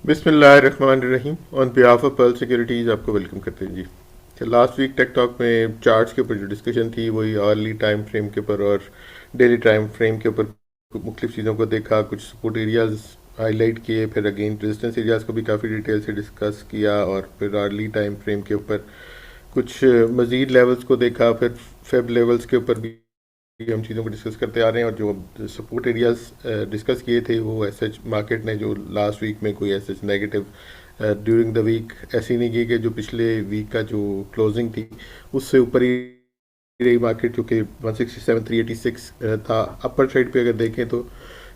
बिस्मिल्लाहिर्रहमानिर्रहीम। On behalf of pearl securities आपको welcome करते हैं जी। तो लास्ट वीक टेक टॉक में चार्ट्स के ऊपर जो डिस्कशन थी वही अर्ली टाइम फ्रेम के ऊपर और डेली टाइम फ्रेम के ऊपर मुख्तलिफ चीज़ों को देखा, कुछ सपोर्ट एरियाज हाईलाइट किए, फिर अगेन रेजिस्टेंस एरियाज को भी काफ़ी डिटेल से डिस्कस किया और फिर अर्ली टाइम फ्रेम के ऊपर कुछ मज़ीद लेवल्स को देखा, फिर फेब लेवल्स के ऊपर भी हम चीज़ों को डिस्कस करते आ रहे हैं। और जो सपोर्ट एरियाज डिस्कस किए थे वो एस एच मार्केट ने जो लास्ट वीक में कोई S H negative during the week ऐसी नहीं की कि जो पिछले वीक का जो क्लोजिंग थी उससे ऊपर ही रही मार्केट, जो कि 167 386 था। अपर साइड पे अगर देखें तो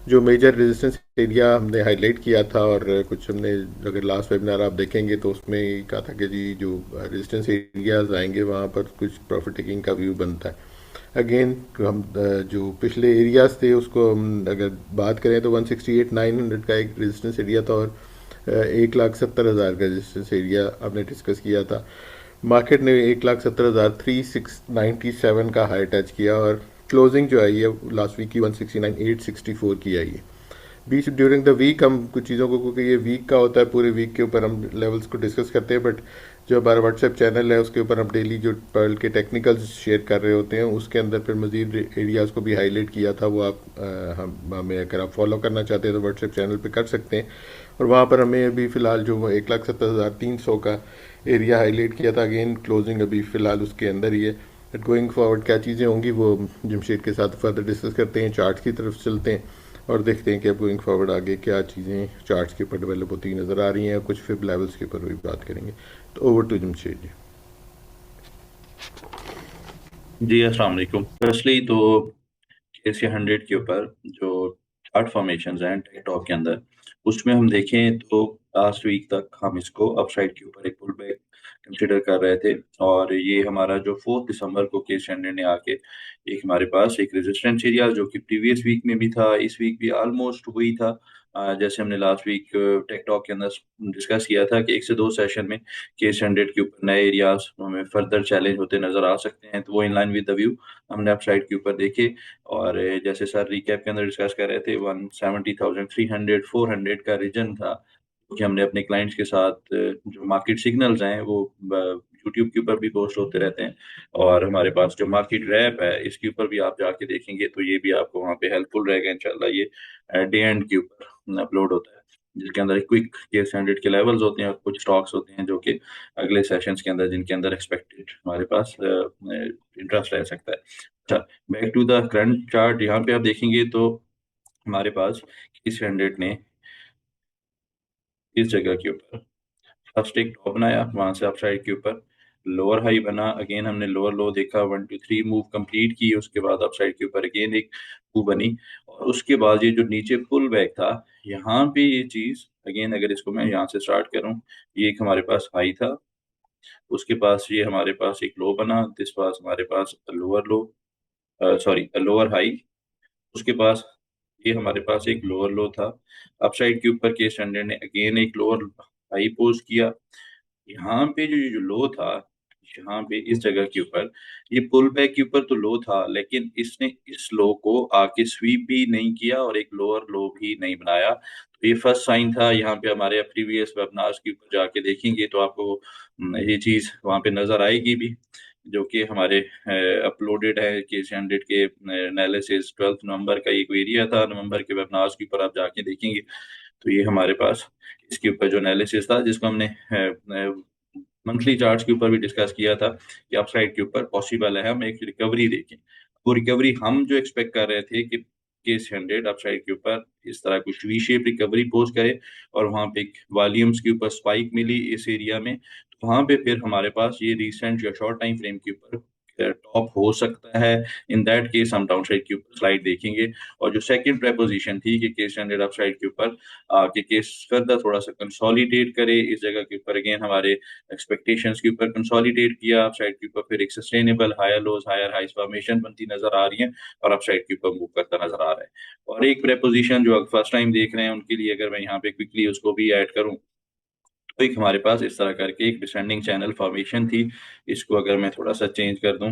जो मेजर रेजिस्टेंस एरिया हमने हाईलाइट किया था और कुछ हमने, अगर लास्ट वेबिनार आप देखेंगे तो उसमें कहा था कि जी जो रेजिस्टेंस एरियाज आएंगे वहाँ पर कुछ प्रॉफिट टेकिंग का व्यू बनता है। अगेन हम जो पिछले एरियाज थे उसको हम अगर बात करें तो 168 900 का एक रेजिस्टेंस एरिया था और 1,70,000 का रेजिस्टेंस एरिया हमने डिस्कस किया था। मार्केट ने 1,70,3697 का हाई टच किया और क्लोजिंग जो आई है लास्ट वीक की 169,864 की आई है। बीच ड्यूरिंग द वीक हम कुछ चीज़ों को, क्योंकि ये वीक का होता है, पूरे वीक के ऊपर हम लेवल्स को डिस्कस करते हैं, बट जो हमारा व्हाट्सएप चैनल है उसके ऊपर हम डेली जो पर्ल के टेक्निकल्स शेयर कर रहे होते हैं उसके अंदर फिर मजीद एरियाज़ को भी हाईलाइट किया था। वो आप हम हमें अगर आप फॉलो करना चाहते हैं तो व्हाट्सएप चैनल पे कर सकते हैं। और वहाँ पर हमें अभी फ़िलहाल जो 1,70,300 का एरिया हाईलाइट किया था, अगेन क्लोजिंग अभी फ़िलहाल उसके अंदर ही है। बट गोइंग फॉरवर्ड क्या चीज़ें होंगी वो जमशेद के साथ फर्दर डिस्कस करते हैं। चार्ट की तरफ चलते हैं और देखते हैं कि अब गोइंग फॉरवर्ड आगे क्या चीज़ें चार्ट्स के ऊपर डेवलप होती नज़र आ रही हैं। कुछ फिब लेवल्स के ऊपर भी बात करेंगे। तो ओवर टू जमशेद जी। जी अस्सलाम वालेकुम। फर्स्टली तो एशिया 100 के ऊपर जो चार्ट फॉर्मेशंस हैं टिकटॉक के अंदर, उसमें हम देखें तो लास्ट वीक तक हम इसको अपसाइड के ऊपर एक पुल बैक कंसिडर कर रहे थे। और ये हमारा जो 4 दिसंबर को केस स्टैंडर्ड ने आके एक हमारे पास एक रेजिस्टेंस एरिया जो कि प्रीवियस वीक में भी था, इस वीक भी ऑलमोस्ट वही था। जैसे हमने लास्ट वीक टेकटॉक के अंदर डिस्कस किया था कि 1 से 2 सेशन में केस स्टैंडर्ड के ऊपर नए एरियाज हमें फर्दर चैलेंज होते नजर आ सकते हैं, तो वो in line with the view हमने अपसाइड के ऊपर देखे। और जैसे सर रिकैप के अंदर डिस्कस कर रहे थे, 170,300 400 का रीजन था कि हमने अपने क्लाइंट्स के साथ जो मार्केट सिग्नल्स हैं वो यूट्यूब के ऊपर भी पोस्ट होते रहते हैं। और हमारे पास जो मार्केट रैप है इसके ऊपर भी आप जाके देखेंगे तो ये भी आपको वहाँ पे हेल्पफुल रहेगा इंशाल्लाह। ये डे एंड के ऊपर अपलोड होता है, जिसके अंदर क्विक केस हंड्रेड के लेवल्स होते हैं और कुछ स्टॉक्स होते हैं जो कि अगले सेशंस के अंदर जिनके अंदर एक्सपेक्टेड हमारे पास इंटरेस्ट रह सकता है। अच्छा, back to the current chart, यहाँ पे आप देखेंगे तो हमारे पास इस हंड्रेड ने इस जगह के ऊपर फर्स्ट एक टॉप बनाया, वहां से अपसाइड के ऊपर लोअर हाई बना, अगेन हमने लोअर लो देखा, 1 2 3 मूव कंप्लीट की, उसके बाद अपसाइड के ऊपर अगेन एक मूव बनी। और उसके बाद ये जो नीचे पुल बैक था, यहाँ पे ये चीज अगेन अगर इसको मैं यहाँ से स्टार्ट करूँ, ये एक हमारे पास हाई था, उसके पास ये हमारे पास एक लो बना, दिस पास हमारे पास lower low, sorry lower high, उसके पास ये हमारे पास एक लोअर लो था। अपसाइड के ऊपर के स्टैंडर्ड ने अगेन एक लोअर हाई पोज किया। यहाँ पे जो लो था, यहाँ पे इस जगह के ऊपर ये पुल बैक के ऊपर तो लो था, लेकिन इसने इस लो को आके स्वीप भी नहीं किया और एक लोअर लो भी नहीं बनाया। तो ये फर्स्ट साइन था। यहाँ पे हमारे प्रीवियस वेबिनार्स के ऊपर जाके देखेंगे तो आपको ये चीज वहाँ पे नजर आएगी भी, जो कि हमारे अपलोडेड है केस हंड्रेड के एनालिसिस 12 नवंबर का एक एरिया था। नवंबर के वेबिनार्स के ऊपर आप जाके देखेंगे तो ये हमारे पास इसके ऊपर जो एनालिसिस था, जिसको हमने मंथली चार्ट्स के ऊपर भी डिस्कस किया था कि अपसाइड के ऊपर पॉसिबल है हम एक रिकवरी देखें। वो रिकवरी हम जो एक्सपेक्ट कर रहे थे कि केस हंड्रेड अपसाइड के ऊपर इस तरह कुछ वी शेप रिकवरी पोस्ट करे और वहां पे एक वॉल्यूम्स के ऊपर स्पाइक मिली इस एरिया में, तो वहां पे फिर हमारे पास ये रिसेंट या शॉर्ट टाइम फ्रेम के ऊपर टॉप हो सकता है। इन दैट केस हम डाउन साइड के ऊपर स्लाइड देखेंगे। और जो सेकंड प्रेपोजिशन थी कि केस हंड्रेड अपसाइड के ऊपर कि केस फर्दर थोड़ा सा कंसोलिडेट करे इस जगह के ऊपर, अगेन हमारे एक्सपेक्टेशंस के ऊपर कंसोलिडेट किया अपसाइड के ऊपर, फिर एक sustainable higher lows higher highs formation बनती नजर आ रही है और अपसाइड के ऊपर मूव करता नजर आ रहा है। और एक प्रेपोजिशन जो फर्स्ट टाइम देख रहे हैं उनके लिए अगर मैं यहाँ पे क्विकली उसको भी ऐड करूँ, तो एक हमारे पास इस तरह करके एक डिसेंडिंग चैनल फॉर्मेशन थी। इसको अगर मैं थोड़ा सा चेंज कर दूं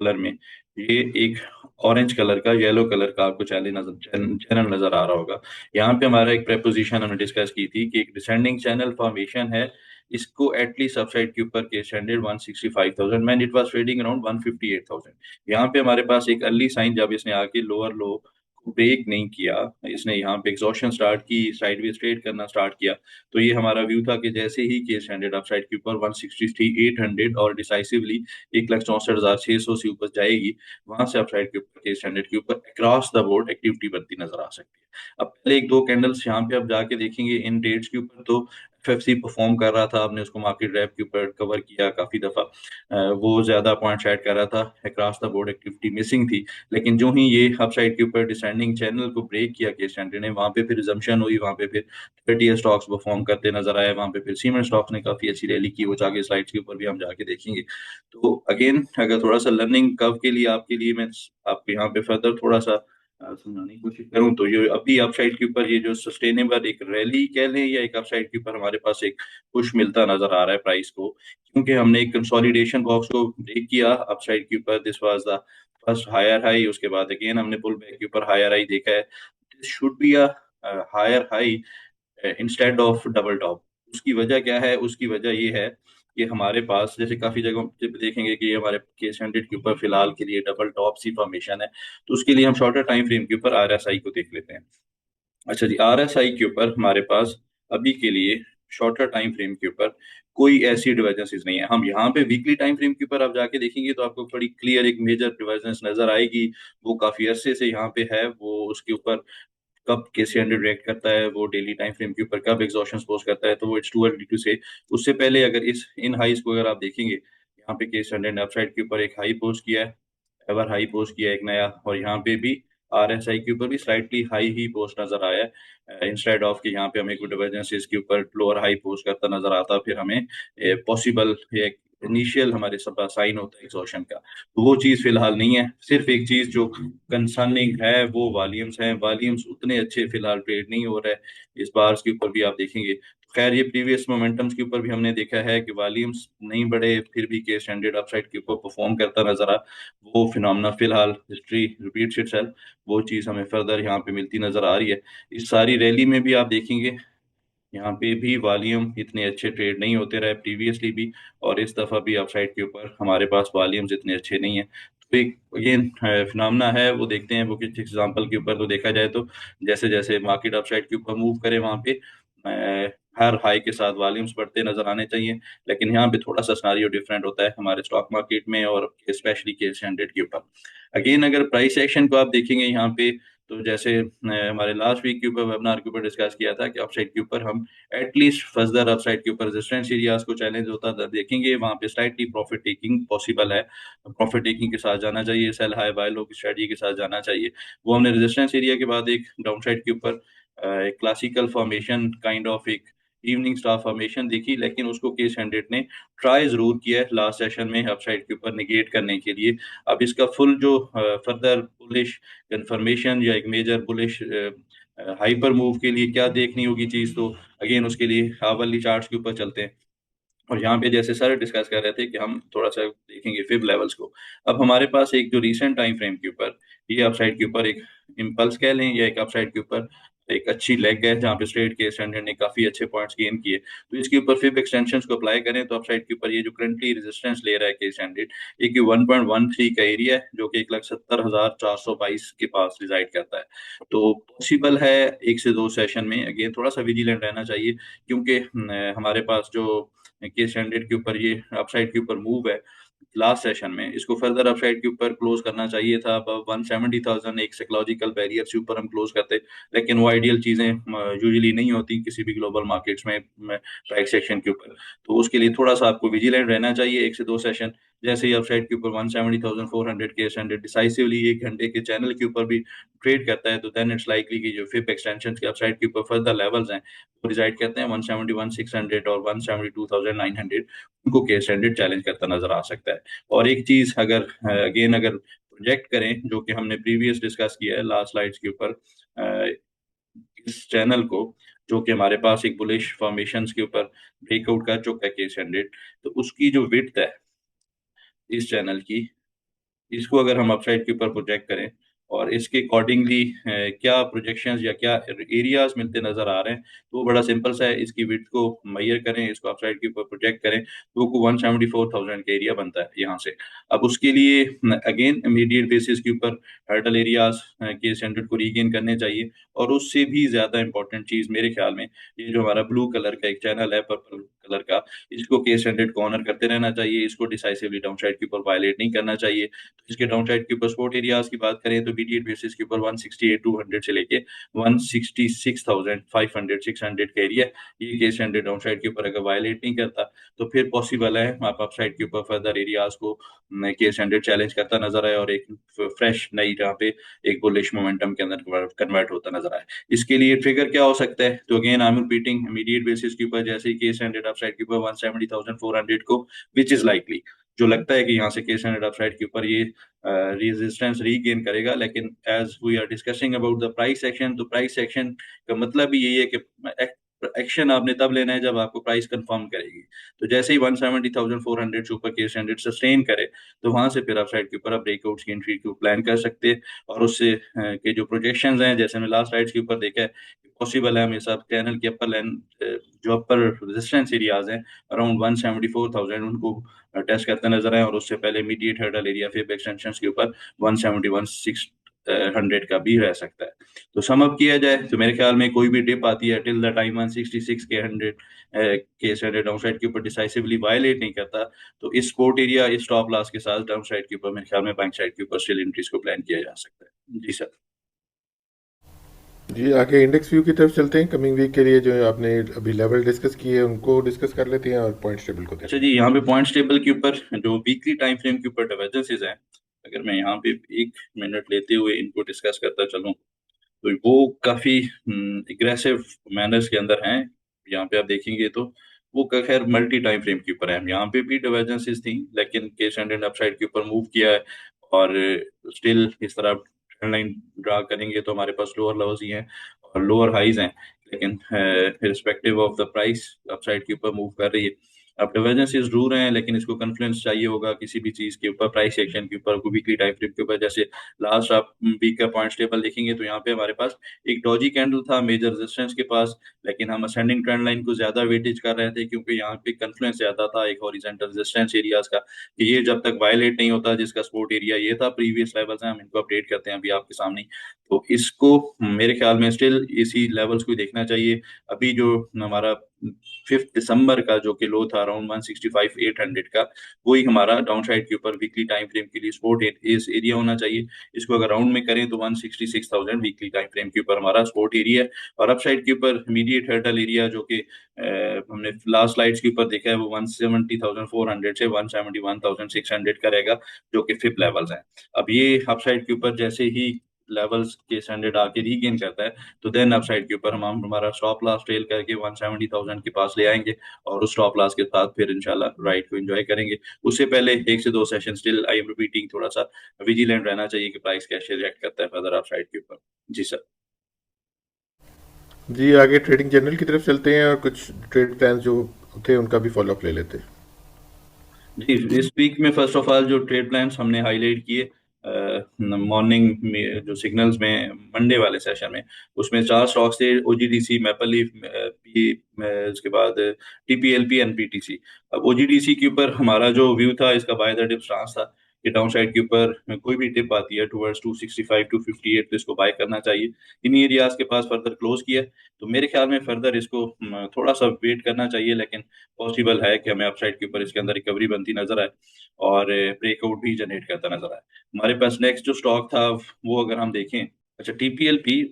कलर में, ये एक ऑरेंज कलर का, येलो कलर का आपको चैनल नजर आ रहा होगा। यहाँ पे हमारा एक प्रेपोजिशन हमने डिस्कस की थी कि एक डिसेंडिंग चैनल फॉर्मेशन है, इसको एटलीस्ट सबसाइड के ऊपर के standard 165,000 man it was trading around 158,000। यहाँ पे हमारे पास एक अर्ली साइन, जब इसने आके लोअर लो को ब्रेक नहीं किया, इसने यहाँ पे एग्जॉशन स्टार्ट की, साइडवेज ट्रेड करना स्टार्ट किया, तो ये हमारा व्यू था कि जैसे ही केस स्टैंडर्ड अपसाइड के ऊपर 163,800 और डिसाइसिवली 1,64,600 से ऊपर जाएगी, वहां से अपसाइड के ऊपर केस स्टैंडर्ड के ऊपर अक्रॉस द बोर्ड एक्टिविटी बनती नजर आ सकती है। अब पहले एक दो कैंडल्स यहाँ पे आप जाके देखेंगे इन डेट्स के ऊपर, तो एफएफसी परफॉर्म कर रहा था, आपने उसको मार्केट रैप के ऊपर कवर किया काफी दफा। वो ज्यादा पॉइंट ऐड कर रहा था, across the board activity missing थी। लेकिन जो ही ये अपसाइड के ऊपर डिसेंडिंग चैनल को ब्रेक किया के स्टैंडर्ड ने, वहां पे फिर रिजम्पशन हुई, वहां पे फिर 30 स्टॉक्स परफॉर्म करते नजर आए, वहां पे फिर सीमेंट स्टॉक्स ने काफी अच्छी रैली की, वो जाके स्लाइड्स के ऊपर भी हम जाके देखेंगे। तो अगेन अगर थोड़ा सा लर्निंग कर्व के लिए आपके लिए मैं आपको यहाँ पे फर्दर थोड़ा सा समझाने की कोशिश करूं, तो ये अभी अपसाइड के ऊपर ये जो सस्टेनेबल एक रैली कह लें या एक अपसाइड के ऊपर हमारे पास एक पुश मिलता नजर आ रहा है प्राइस को, क्योंकि हमने एक कंसोलिडेशन बॉक्स को ब्रेक किया अपसाइड के ऊपर। This was the first higher high, उसके बाद अगेन हमने पुल बैक के ऊपर हायर हाई देखा है। This should be a higher high instead of double top. उसकी वजह क्या है? उसकी वजह ये है कि हमारे पास जैसे काफी जगहों पे देखेंगे कि हमारे केस हंड्रेड के ऊपर फिलहाल के लिए डबल टॉप सी फॉर्मेशन है, तो उसके लिए हम शॉर्टर टाइम फ्रेम के ऊपर आरएसआई को देख लेते हैं। अच्छा जी, आरएसआई के ऊपर हमारे पास अभी के लिए शॉर्टर टाइम फ्रेम के ऊपर कोई ऐसी डिवर्जेंसेस नहीं है। हम यहाँ पे वीकली टाइम फ्रेम के ऊपर आप जाके देखेंगे तो आपको बड़ी क्लियर एक मेजर डिवर्जेंस नजर आएगी। वो काफी अरसे से यहाँ पे है, वो उसके ऊपर कब केसी हंड्रेड रिएक्ट करता है, वो डेली टाइम फ्रेम के ऊपर कब एग्जॉशन पोस्ट करता है, तो वो इट्स टू अर्ली टू से। उससे पहले अगर इस इन हाइस को अगर आप देखेंगे, यहाँ पे केसी हंड्रेड ने अपसाइड के ऊपर एक हाई पोस्ट किया है, एवर हाई पोस्ट किया है एक नया, और यहाँ पे भी आरएसआई के ऊपर भी स्लाइटली हाई ही पोस्ट नजर आया है, इंस्टेड ऑफ कि यहाँ पे हमें कोई डिवर्जेंसेस के ऊपर लोअर हाई पोस्ट करता नजर आता, फिर हमें पॉसिबल एक इनिशियल हमारे सब साइन होता है एग्जॉशन का। तो वो चीज फिलहाल नहीं है। सिर्फ एक चीज जो कंसर्निंग है वो वॉल्यूम्स हैं। वॉल्यूम्स उतने अच्छे फिलहाल ट्रेड नहीं हो रहे इस बार के ऊपर भी आप देखेंगे। खैर ये प्रीवियस मोमेंटम्स के ऊपर भी हमने देखा है कि वॉल्यूम्स नहीं बढ़े, फिर भी के स्टैंडर्ड अपसाइड के ऊपर परफॉर्म करता नजर आ। वो फिनोमेना फिलहाल हिस्ट्री रिपीट्स इटसेल्फ, वो चीज हमें फर्दर यहाँ पे मिलती नजर आ रही है। इस सारी रैली में भी आप देखेंगे यहाँ पे भी वॉल्यूम इतने अच्छे ट्रेड नहीं होते रहे प्रीवियसली भी, और इस दफा भी अपसाइड के ऊपर हमारे पास वॉल्यूम्स इतने अच्छे नहीं है। तो एक अगेन फिनोमेना है, वो देखते हैं वो किस एग्जांपल के ऊपर। तो देखा जाए तो जैसे जैसे मार्केट अपसाइड के ऊपर मूव करे, वहां पे हर हाई के साथ वॉल्यूम्स बढ़ते नजर आने चाहिए। लेकिन यहाँ पे थोड़ा सा सिनारियो डिफरेंट होता है हमारे स्टॉक मार्केट में, और स्पेशली के हंड्रेड के ऊपर। अगेन अगर प्राइस एक्शन को आप देखेंगे यहाँ पे, तो जैसे हमारे लास्ट वीक के ऊपर वेबिनार के ऊपर डिस्कस किया था कि अपसाइड के ऊपर हम एटलीस्ट फर्दर अपसाइड के ऊपर रेजिस्टेंस एरियाज को चैलेंज होता था देखेंगे, वहां पे स्लाइटली प्रॉफिट टेकिंग पॉसिबल है। प्रॉफिट टेकिंग के साथ जाना चाहिए, सेल हाई बाय लो की स्ट्रेटजी के साथ जाना चाहिए। वो हमने रेजिस्टेंस एरिया के बाद एक डाउन साइड के ऊपर एक क्लासिकल फॉर्मेशन काइंड ऑफ एक इवनिंग स्टार फॉर्मेशन देखी, लेकिन उसको केस हंड्रेड ने ट्राई जरूर किया है लास्ट सेशन में अपसाइड के ऊपर निगेट करने के लिए। अब इसका फुल जो फर्दर बुलिश कंफर्मेशन या एक मेजर बुलिश हाइपर मूव के लिए क्या देखनी होगी चीज, तो अगेन उसके लिए आवरली चार्ट्स के ऊपर चलते हैं। और यहाँ पे जैसे सर डिस्कस कर रहे थे कि हम थोड़ा सा देखेंगे फिब लेवल्स को। अब हमारे पास एक जो रीसेंट टाइम फ्रेम के ऊपर ये अपसाइड के ऊपर एक इम्पल्स कह लें या एक अपसाइड के ऊपर एक अच्छी लेग है, जहाँ पे स्ट्रेट के स्टैंडर्ड ने काफी अच्छे पॉइंट्स गेन किए, तो इसके ऊपर फिब एक्सटेंशन को अप्लाई करें तो अपसाइड के ऊपर ये जो करंटली रेजिस्टेंस ले रहा है के स्टैंडर्ड, ये कि 1.13 का एरिया है, जो कि 1,70,422 के पास रिजाइड करता है। तो पॉसिबल है एक से दो सेशन में, अगेन थोड़ा सा विजिलेंट रहना चाहिए, क्योंकि हमारे पास जो केस हंड्रेड के ऊपर ये अपसाइड के ऊपर मूव है लास्ट सेशन में, इसको फर्दर अपसाइड के ऊपर क्लोज करना चाहिए था। अब 170,000 एक साइकोलॉजिकल बैरियर से ऊपर हम क्लोज करते, लेकिन वो आइडियल चीजें यूजुअली नहीं होती किसी भी ग्लोबल मार्केट्स में प्राइस सेक्शन के ऊपर। तो उसके लिए थोड़ा सा आपको विजिलेंट रहना चाहिए एक से दो सेशन। जैसे ही अपसाइड के ऊपर 170,400 के स्टैंडर्ड डिसाइसिवली एक घंटे के चैनल के ऊपर भी ट्रेड करता है, तो देन इट्स लाइकली कि जो फिप एक्सटेंशन के अपसाइड के ऊपर फर्दर लेवल्स हैं वो रिजाइड करते हैं 171,600 और 172,900, उनको के स्टैंडर्ड चैलेंज करता नजर आ सकता है। और एक चीज अगर अगेन अगर प्रोजेक्ट करें, जो कि हमने प्रीवियस डिस्कस किया है लास्ट स्लाइड्स के ऊपर, अ, इस चैनल को जो कि हमारे पास एक बुलिश फॉर्मेशंस के ऊपर ब्रेकआउट कर चुका है के स्टैंडर्ड, तो उसकी जो विड्थ है इस चैनल की इसको अगर हम अपसाइड के ऊपर प्रोजेक्ट करें और इसके अकॉर्डिंगली क्या प्रोजेक्शंस या क्या एरियाज मिलते नजर आ रहे हैं, तो वो बड़ा सिंपल सा है। इसकी विड्थ को मैयर करें, इसको अपसाइड के ऊपर प्रोजेक्ट करें, तो वो 174,000 का एरिया बनता है यहाँ से। अब उसके लिए अगेन इमीडिएट बेसिस के ऊपर हर्डल एरियाज के स्टैंडर्ड को रीगेन करने चाहिए। और उससे भी ज्यादा इंपॉर्टेंट चीज मेरे ख्याल में, ये जो हमारा ब्लू कलर का एक चैनल है, पर्पल कलर का, इसको के स्टैंडर्ड को ऑनर करते रहना चाहिए। इसको डिसाइसिवली डाउनसाइड के ऊपर वायलेट नहीं करना चाहिए। तो इसके डाउनसाइड के ऊपर सपोर्ट एरियाज की बात करें तो बीटीएट बेसिस के ऊपर 168,200 से लेके 166,500 600 का एरिया, ये के स्टैंडर्ड डाउनसाइड के ऊपर अगर वायलेट नहीं करता, तो फिर पॉसिबल है आप अपसाइड के ऊपर फर्दर एरियाज को के स्टैंडर्ड चैलेंज करता नजर आए और एक फ्रेश नई जहाँ पे एक बुलिश मोमेंटम के अंदर कन्वर्ट होता नजर आए। इसके लिए ट्रिगर क्या हो सकता है? तो again I am repeating, immediate basis के ऊपर जैसे ही केस हंड्रेड अपसाइड के ऊपर 170,400 को, विच इज लाइकली, जो लगता है कि यहाँ से केस हंड्रेड अपसाइड के ऊपर ये रेजिस्टेंस रीगेन करेगा। लेकिन as we are discussing about the price action, तो प्राइस एक्शन का मतलब भी यही है कि एक्शन आपने तब लेना है जब आपको प्राइस कंफर्म करेगी। तो जैसे ही 170,400 से ऊपर केस हंड्रेड सस्टेन करे, तो वहां से फिर अपसाइड के ऊपर आप ब्रेकआउट्स की एंट्री को प्लान कर सकते हैं। और उससे के जो प्रोजेक्शंस हैं, जैसे हमने लास्ट राइड्स के ऊपर देखा है, पॉसिबल है हमेशा चैनल के अपर लाइन, जो अपर रेजिस्टेंस एरियाज हैं अराउंड 174,000, उनको टेस्ट करते नजर आए। और उससे पहले इमीडिएट हर्डल एरिया फिर एक्सटेंशन के ऊपर 171,600 का भी रह सकता है। तो सम अप किया जाए तो मेरे ख्याल में कोई भी डिप आती है टिल द टाइम 166 के 100 के स्टैंडर्ड डाउनसाइड के ऊपर डिसाइसिवली वायलेट नहीं करता, तो इस सपोर्ट एरिया, इस स्टॉप लॉस के साथ डाउनसाइड के ऊपर मेरे ख्याल में बाइंग साइड के ऊपर स्टिल एंट्रीज को प्लान किया जा सकता है। जी सर। जी, आगे इंडेक्स व्यू की तरफ चलते हैं। कमिंग वीक के लिए जो है आपने अभी लेवल डिस्कस किए उनको डिस्कस कर लेते हैं और पॉइंट्स टेबल को अच्छा देखते जी, हैं। यहाँ पे पॉइंट्स टेबल के ऊपर जो वीकली टाइम फ्रेम के ऊपर डाइवर्जेंसेस हैं, अगर मैं यहाँ पे 1 मिनट लेते हुए इनको डिस्कस करता चलूँ, तो वो काफी एग्रेसिव मैनर्स के अंदर हैं। यहाँ पे आप देखेंगे तो वो खैर मल्टी टाइम फ्रेम के ऊपर है। यहाँ पे भी डाइवर्जेंसेस थी, लेकिन के स्टैंडर्ड अपसाइड के ऊपर मूव किया है। और स्टिल इस तरह ट्रेंड लाइन ड्रा करेंगे तो हमारे पास लोअर लोज ही हैं और लोअर हाईज हैं, लेकिन respective of the price upside के ऊपर मूव कर रही है। अब डाइवर्जेंसेस जरूर हैं, लेकिन इसको कन्फ्लुएंस चाहिए होगा किसी भी चीज के ऊपर, प्राइस एक्शन के ऊपर, वीकली टाइम फ्रेम के ऊपर। जैसे लास्ट आप वीक का पॉइंट्स टेबल देखेंगे तो यहाँ पे हमारे पास एक डॉजी कैंडल था मेजर रेजिस्टेंस के पास, लेकिन हम असेंडिंग ट्रेंड लाइन को ज्यादा वेटेज कर रहे थे, क्योंकि यहाँ पे कन्फ्लुएंस ज्यादा था एक हॉरिजॉन्टल रेजिस्टेंस एरियाज का, कि ये जब तक वायलेट नहीं होता, जिसका सपोर्ट एरिया ये था, प्रीवियस लेवल्स हैं, हम इनको अपडेट करते हैं अभी आपके सामने। तो इसको मेरे ख्याल में स्टिल इसी लेवल्स को देखना चाहिए। अभी जो हमारा 5 दिसंबर का जो कि लो था अराउंड 165,800 का, वही हमारा डाउन साइड के ऊपर वीकली टाइम फ्रेम के लिए सपोर्ट इस एरिया होना चाहिए। इसको अगर राउंड में करें तो 166,000 वीकली टाइम फ्रेम के ऊपर हमारा सपोर्ट एरिया है। और अप साइड के ऊपर इमीडिएट हर्डल एरिया जो कि हमने लास्ट स्लाइड्स के ऊपर देखा है, वो 170,400 से 171,600 का रहेगा, जो कि फिफ्थ लेवल्स हैं। अब ये अप साइड के ऊपर जैसे ही लेवल्स के स्टैंडर्ड आके रीगेन करता है, तो देन अपसाइड के ऊपर हम हमारा स्टॉप लॉस ट्रेल करके 170,000 के पास ले आएंगे, और उस स्टॉप लॉस के साथ फिर इंशाल्लाह राइड को एंजॉय करेंगे। उससे पहले 1 से 2 session still I am repeating, थोड़ा सा विजिलेंट रहना चाहिए कि प्राइस कैसे रिएक्ट करता है फर्दर अपसाइड के ऊपर। जी सर। जी, आगे ट्रेडिंग जर्नल की तरफ चलते हैं और कुछ ट्रेड प्लान जो थे उनका भी फॉलोअप ले लेते हैं। जी, इस वीक में फर्स्ट ऑफ ऑल जो ट्रेड प्लान्स हमने हाईलाइट किए मॉर्निंग में, जो सिग्नल्स में मंडे वाले सेशन में, उसमें 4 स्टॉक्स थे, ओजीडीसी, मैपल लीफ, पी, उसके बाद टीपीएलपी, एनपीटीसी। अब ओजीडीसी के ऊपर हमारा जो व्यू था, इसका बाय द डिप स्टांस था कि डाउन साइड के ऊपर कोई भी टिप आती है टुवर्ड्स 265 258, तो इसको बाय करना चाहिए। इन एरियाज के पास फर्दर क्लोज किया, तो मेरे ख्याल में फर्दर इसको थोड़ा सा वेट करना चाहिए, लेकिन पॉसिबल है कि हमें अपसाइड के ऊपर इसके अंदर रिकवरी बनती नजर आए और ब्रेकआउट भी जनरेट करता नजर आए। हमारे पास नेक्स्ट जो स्टॉक था वो अगर हम देखें, अच्छा टीपीएलपी,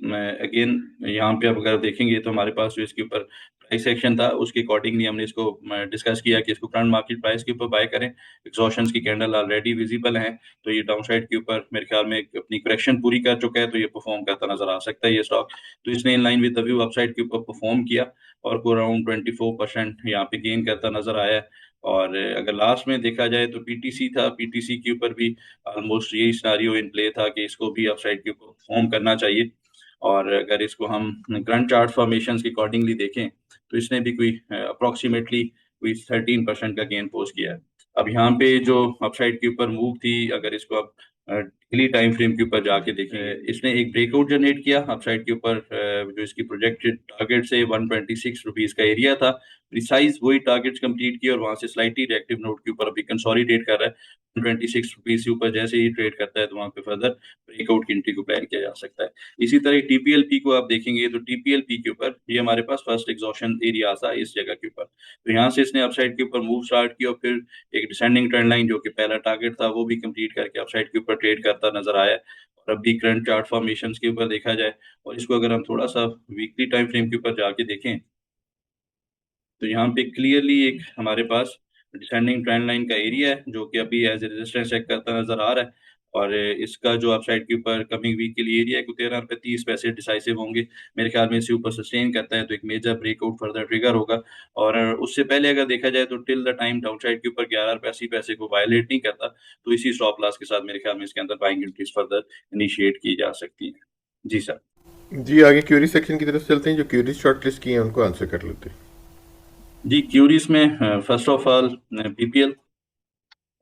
अगेन यहाँ पे अब अगर देखेंगे तो हमारे पास जो इसके ऊपर प्राइस एक्शन था, उसके अकॉर्डिंगली हमने इसको डिस्कस किया कि इसको करंट मार्केट प्राइस के ऊपर बाय करें। एग्जॉशंस की कैंडल ऑलरेडी विजिबल हैं, तो ये डाउन साइड के ऊपर मेरे ख्याल में अपनी करेक्शन पूरी कर चुका है, तो ये परफॉर्म करता नजर आ सकता है ये स्टॉक। तो इसने in line with the view upside के ऊपर परफॉर्म किया और को अराउंड 24% यहाँ पे गेन करता नजर आया है। और अगर लास्ट में देखा जाए तो पीटीसी था, पीटीसी के ऊपर भी ऑलमोस्ट यही सिनारियो इन प्ले था कि इसको भी अपसाइड के ऊपर परफॉर्म करना चाहिए। और अगर इसको हम करंट चार्ट फॉर्मेशन के अकॉर्डिंगली देखें, तो इसने भी कोई अप्रोक्सीमेटली कोई 13% का गेन पोस्ट किया है। अब यहाँ पे जो अपसाइड के ऊपर मूव थी, अगर इसको आप डेली टाइम फ्रेम के ऊपर जाके देखें, इसने एक ब्रेकआउट जनरेट किया अपसाइड के ऊपर। जो इसकी प्रोजेक्टेड टारगेट से 126 रुपीज का एरिया था, प्रिसाइज वही टारगेट्स कंप्लीट किए और वहां से स्लाइटली रिएक्टिव नोट के ऊपर अभी कंसोलिडेट कर रहा है। 126 रुपीज के ऊपर जैसे ही ट्रेड करता है तो वहां पे फर्दर ब्रेकआउट की एंट्री को प्लान किया जा सकता है। इसी तरह टीपीएलपी को आप देखेंगे तो टीपीएलपी के ऊपर ये हमारे पास फर्स्ट एग्जॉशन एरिया था इस जगह के ऊपर। तो यहाँ से इसने अपसाइड के ऊपर मूव स्टार्ट किया और फिर एक डिसेंडिंग ट्रेंड लाइन जो कि पहला टारगेट था वो भी कंप्लीट करके अपसाइड के ऊपर ट्रेड करता नजर आया है। और अभी करंट चार्ट फॉर्मेशन के ऊपर देखा जाए और इसको अगर हम थोड़ा सा वीकली टाइम फ्रेम के ऊपर जाके देखें, तो यहाँ पे क्लियरली एक हमारे पास डिसेंडिंग ट्रेंड लाइन का एरिया है जो कि अभी एज रेजिस्टेंस चेक करता नजर आ रहा है। और इसका जो अपसाइड के ऊपर कमिंग वीक के लिए एरिया है, को 13 रुपये 30 पैसे डिसाइसिव होंगे। मेरे ख्याल में इसे ऊपर सस्टेन करता है तो एक मेजर ब्रेकआउट फर्दर ट्रिगर होगा। और उससे पहले अगर देखा जाए तो till the time down side के ऊपर 11 रुपये 80 पैसे को वायलेट नहीं करता, तो इसी स्टॉप लॉस के साथ मेरे ख्याल में इसके अंदर बाइंग एंट्रीज फर्दर इनिशिएट की जा सकती है। जी सर। जी, आगे क्यूरी सेक्शन की तरफ चलते हैं। जो क्यूरीज शॉर्ट लिस्ट की हैं उनको आंसर कर लेते हैं। जी, क्यूरीज में first of all PPL,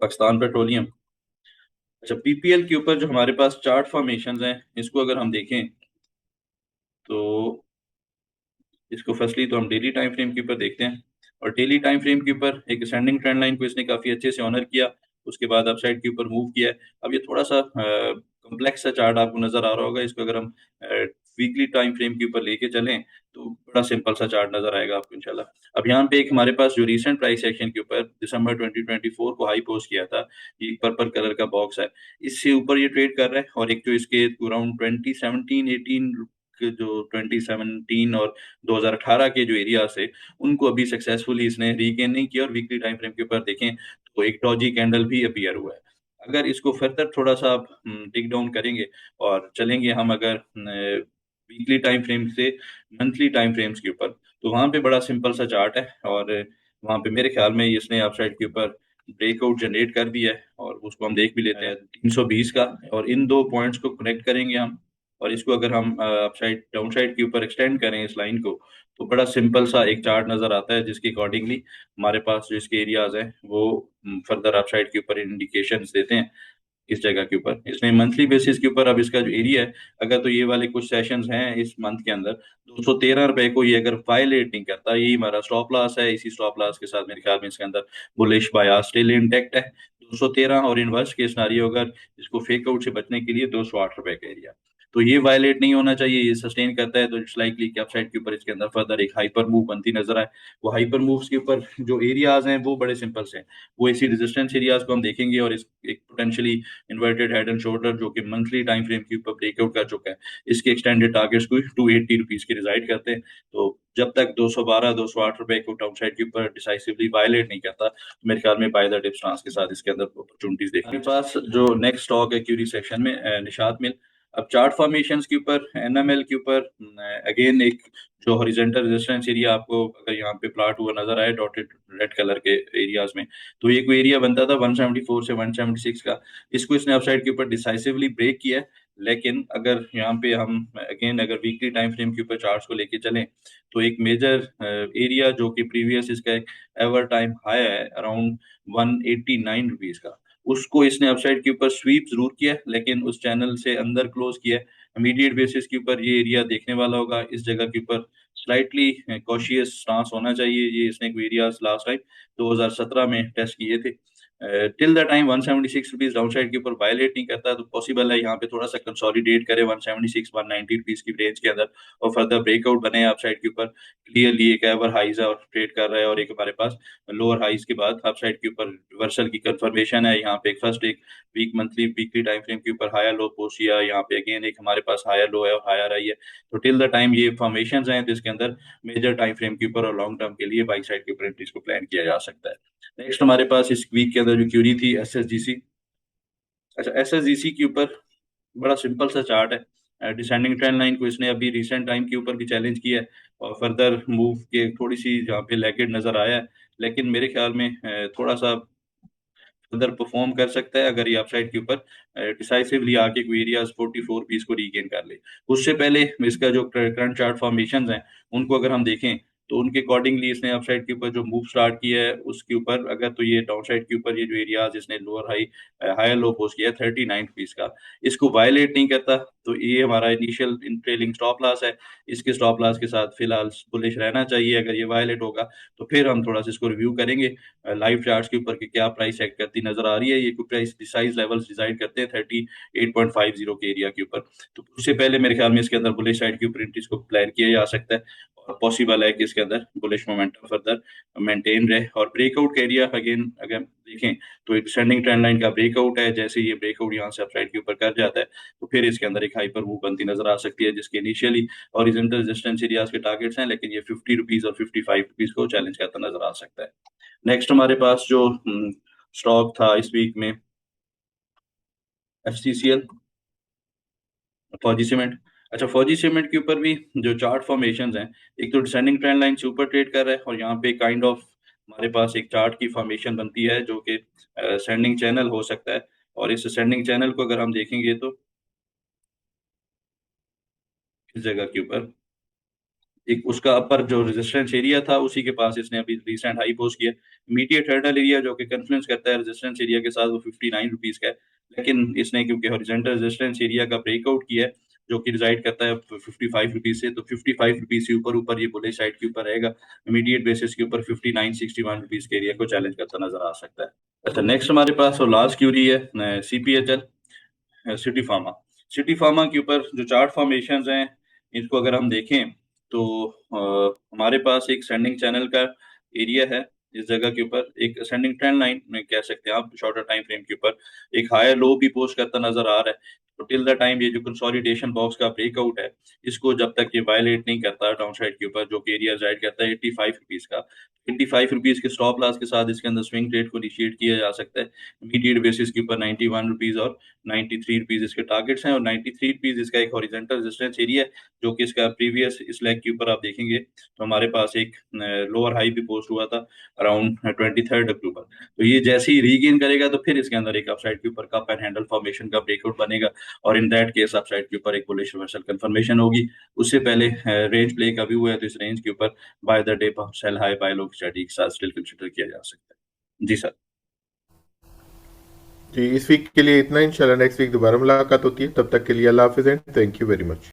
Pakistan petroleum. अच्छा, पीपीएल के ऊपर जो हमारे पास चार्ट फॉर्मेशंस हैं, इसको अगर हम देखें तो इसको फर्स्टली तो हम डेली टाइम फ्रेम के ऊपर देखते हैं। और डेली टाइम फ्रेम के ऊपर एक असेंडिंग ट्रेंड लाइन को इसने काफी अच्छे से ऑनर किया, उसके बाद अपसाइड के ऊपर मूव किया है। अब ये थोड़ा सा कॉम्प्लेक्स सा चार्ट आपको नजर आ रहा होगा, इसको अगर हम वीकली टाइम फ्रेम के ऊपर लेके चलें तो बड़ा सिंपल सा चार्ट नजर आएगा आपको इंशाल्लाह। अब यहाँ पे एक हमारे पास जो रीसेंट प्राइस एक्शन के ऊपर दिसंबर 2024 को हाई पोस्ट किया था, ये पर्पल कलर का बॉक्स है, इससे ऊपर ये ट्रेड कर रहा है। और एक जो इसके अराउंड 2017-18 के जो 2017 और 2018 के जो एरिया से, उनको अभी सक्सेसफुली इसने रीगेन नहीं किया। और वीकली टाइम फ्रेम के ऊपर देखें तो एक डॉजी कैंडल भी अपीयर हुआ है। अगर इसको फर्दर थोड़ा सा आप डिग डाउन करेंगे और चलेंगे हम अगर वीकली टाइम फ्रेम से मंथली टाइम फ्रेम्स के ऊपर, तो वहां पे बड़ा सिंपल सा चार्ट है। और वहां पे मेरे ख्याल में इसने अपसाइड के ऊपर ब्रेकआउट जनरेट कर दिया है और उसको हम देख भी लेते हैं 320 का। और इन दो पॉइंट्स को कनेक्ट करेंगे हम, और इसको अगर हम अपसाइड डाउन साइड के ऊपर एक्सटेंड करें इस लाइन को, तो बड़ा सिंपल सा एक चार्ट नजर आता है जिसके अकॉर्डिंगली हमारे पास जो इसके एरियाज हैं वो फर्दर अपसाइड के ऊपर इंडिकेशंस देते हैं। इस जगह के ऊपर इसने मंथली बेसिस के ऊपर अब इसका जो एरिया है, अगर तो ये वाले कुछ सेशंस हैं इस मंथ के अंदर, 213 रुपए को ये अगर वायलेट नहीं करता, यही हमारा स्टॉप लॉस है। इसी स्टॉप लॉस के साथ मेरे ख्याल में इसके अंदर बुलिश बायास स्टिल इंटेक्ट है। 213 और इनवर्स के सिनारियो अगर इसको फेक आउट से बचने के लिए 208 रुपए का एरिया, तो ये वायलेट नहीं होना चाहिए। ये सस्टेन करता है तो इट्स लाइकली कि अपसाइड के ऊपर इसके अंदर फर्दर एक हाइपर मूव बनती नजर आए। वो हाइपर मूव्स के ऊपर जो एरियाज हैं वो बड़े सिंपल से हैं, वो इसी रेजिस्टेंस एरियाज को हम देखेंगे। और इस एक potentially inverted head and shoulder जो कि मंथली टाइम फ्रेम के ऊपर ब्रेकआउट कर चुका है, इसके एक्सटेंडेड टारगेट्स को 280 रुपीज के रिजाइड करते हैं। तो जब तक 212 208 रुपए को डाउन साइड के ऊपर डिसाइसिवली वायलेट नहीं करता, तो मेरे ख्याल में बाय द डिप स्टांस के साथ इसके अंदर अपॉर्चुनिटीज देखने पास। जो नेक्स्ट स्टॉक है क्यूरी सेक्शन में निशात मिल। अब चार्ट फॉर्मेशंस के ऊपर एनएमएल के ऊपर अगेन एक जो हॉरिजॉन्टल रेजिस्टेंस एरिया आपको अगर यहाँ पे प्लाट हुआ नजर आए डॉटेड रेड कलर के एरियाज में, तो ये कोई एरिया बनता था 174 से 176 का। इसको इसने अपसाइड के ऊपर डिसाइसिवली ब्रेक किया है। लेकिन अगर यहाँ पे हम अगेन अगर वीकली टाइम फ्रेम के ऊपर चार्ट्स को लेके चलें, तो एक मेजर एरिया जो कि प्रीवियस इसका एक एवर टाइम हाई है अराउंड 189 रुपीज का, उसको इसने अपसाइड के ऊपर स्वीप जरूर किया है लेकिन उस चैनल से अंदर क्लोज किया है। इमीडिएट बेसिस के ऊपर ये एरिया देखने वाला होगा। इस जगह के ऊपर स्लाइटली कॉशियस स्टांस होना चाहिए। ये इसने एरियाज लास्ट टाइम 2017 में टेस्ट किए थे। Till the time 176 rupees down side के ऊपर वायलेट नहीं करता, तो पॉसिबल है यहाँ पे थोड़ा सा कंसोलिडेट करे 176 190 रुपीज की रेंज के अंदर और फर्दर ब्रेकआउट बने अप साइड के ऊपर। क्लियरली एक एवर हाइज है और ट्रेड कर रहा है, और एक हमारे पास लोअर हाइज के बाद अप साइड के ऊपर रिवर्सल की कंफर्मेशन है। यहाँ पे एक फर्स्ट एक week monthly weekly time frame के ऊपर हायर लो पोस्ट किया, यहाँ पे अगेन एक हमारे पास हायर लो है और हायर आई है। तो टिल द टाइम ये फॉर्मेशन हैं जिसके अंदर मेजर टाइम फ्रेम के ऊपर और लॉन्ग टर्म के लिए बाई साइड के ऊपर एंट्रीज को प्लान किया जा सकता है। नेक्स्ट हमारे पास इस वीक के अंदर जो क्यूरी थी एसएसजीसी। अच्छा, एसएसजीसी के ऊपर बड़ा सिंपल सा चार्ट है। डिसेंडिंग ट्रेंड लाइन को इसने अभी रिसेंट टाइम के ऊपर भी चैलेंज किया है और फर्दर मूव के थोड़ी सी जहाँ पे लैगेड नजर आया है, लेकिन मेरे ख्याल में थोड़ा सा फर्दर परफॉर्म कर सकता है अगर ये अपसाइड के ऊपर डिसाइसिवली आके कोई एरियाज 44 पीस को रीगेन कर ले। उससे पहले इसका जो करंट चार्ट फॉर्मेशन हैं उनको अगर हम देखें, तो उनके अकॉर्डिंगली इसने अपसाइड के ऊपर जो मूव स्टार्ट किया है उसके ऊपर अगर, तो ये डाउन साइड के ऊपर ये जो एरियाज इसने lower high higher low post किया है 39 रुपीज का, इसको वायलेट नहीं करता तो ये हमारा इनिशियल ट्रेलिंग स्टॉप लॉस है। इसके स्टॉप लॉस के साथ फिलहाल बुलिश रहना चाहिए। अगर ये वायलेट होगा तो फिर हम थोड़ा सा इसको रिव्यू करेंगे लाइव चार्ट्स के ऊपर कि क्या प्राइस एक्ट करती नजर आ रही है। ये प्राइस साइज लेवल्स डिसाइड करते हैं 38.50 के एरिया के ऊपर। तो उससे पहले मेरे ख्याल में इसके अंदर बुलिश साइड के ऊपर एंट्रीज को प्लान किया जा सकता है और पॉसिबल है कि इसके अंदर बुलिश मोमेंटम फर्दर मेंटेन रहे। और ब्रेकआउट का एरिया अगेन अगर देखें तो एक डिसेंडिंग ट्रेंड लाइन का ब्रेकआउट है। जैसे ये ब्रेकआउट यहाँ से अपसाइड के ऊपर कर जाता है तो फिर इसके अंदर एक हाइपर मूव बनती नजर आ सकती है, जिसके इनिशियली हॉरिजॉन्टल रेजिस्टेंस एरियाज के टारगेट्स हैं, लेकिन ये 50 रुपीज और 55 रुपीज को चैलेंज करता नजर आ सकता है। नेक्स्ट हमारे पास जो स्टॉक था इस वीक में, FCCL, फौजी सीमेंट। अच्छा, फौजी सीमेंट के ऊपर भी जो चार्ट फॉर्मेशंस हैं, एक तो डिसेंडिंग ट्रेंड लाइन से ऊपर ट्रेड कर रहा है और यहाँ पे काइंड ऑफ हमारे पास एक चार्ट की फॉर्मेशन बनती है जो कि सेंडिंग चैनल हो सकता है। और इस सेंडिंग चैनल को अगर हम देखेंगे तो इस जगह के ऊपर एक उसका अपर जो रेजिस्टेंस एरिया था उसी के पास इसने अभी रिसेंट हाई पोस्ट किया। इमीडिएट हर्डल एरिया जो कि कन्फ्लुएंस करता है रेजिस्टेंस एरिया के साथ वो 59 रुपीज का है, लेकिन इसने क्योंकि हॉरिजॉन्टल रेजिस्टेंस एरिया का ब्रेकआउट किया है जो कि रिजाइड करता है 55 रुपीज से, तो 55 रुपीज से ऊपर ऊपर ये बुलिश साइड के ऊपर रहेगा। इमीडिएट बेसिस के ऊपर 59-61 रुपीज के एरिया को चैलेंज करता नजर आ सकता है। अच्छा, नेक्स्ट हमारे पास और लास्ट क्यूरी है CPHL, city pharma. City pharma के ऊपर जो चार्ट फॉर्मेशंस हैं इनको अगर हम देखें तो हमारे पास एक सेंडिंग चैनल का एरिया है। इस जगह के ऊपर एक सेंडिंग ट्रेंड लाइन में कह सकते हैं आप शॉर्टर टाइम फ्रेम के ऊपर एक हायर लो भी पोस्ट करता नजर आ रहा है। तो टिल द टाइम ये जो कंसोलिडेशन बॉक्स का ब्रेकआउट है इसको जब तक ये वायलेट नहीं करता डाउन साइड के ऊपर जो कि एरिया राइड करता है 85 रुपीज का, 85 रुपीज के स्टॉप लॉस के साथ इसके अंदर स्विंग ट्रेड को इनिशिएट किया जा सकता है इमीडिएट बेसिस के ऊपर 91 रुपीज और 93 रुपीज इसके टारगेट्स हैं। और 93 रुपीज इसका एक हॉरिजॉन्टल रेजिस्टेंस एरिया है जो कि इसका प्रीवियस इस लेग के ऊपर आप देखेंगे तो हमारे पास एक लोअर हाई भी पोस्ट हुआ था अराउंड 23 अक्टूबर। तो ये जैसे ही रीगेन करेगा तो फिर इसके अंदर एक अपसाइड के ऊपर कप एंड हैंडल फॉर्मेशन का ब्रेकआउट बनेगा और इन दैट केस अपसाइड के ऊपर एक बुलिश रिवर्सल कंफर्मेशन होगी। उससे पहले रेंज प्ले का व्यू है तो इस रेंज के ऊपर buy the day sell high buy low strategy के साथ स्टिल कंसिडर किया जा सकता है। जी सर। जी, इस वीक के लिए इतना। इंशाल्लाह नेक्स्ट वीक दोबारा मुलाकात होती है, तब तक के लिए अल्लाह हाफिज़ and thank you very much.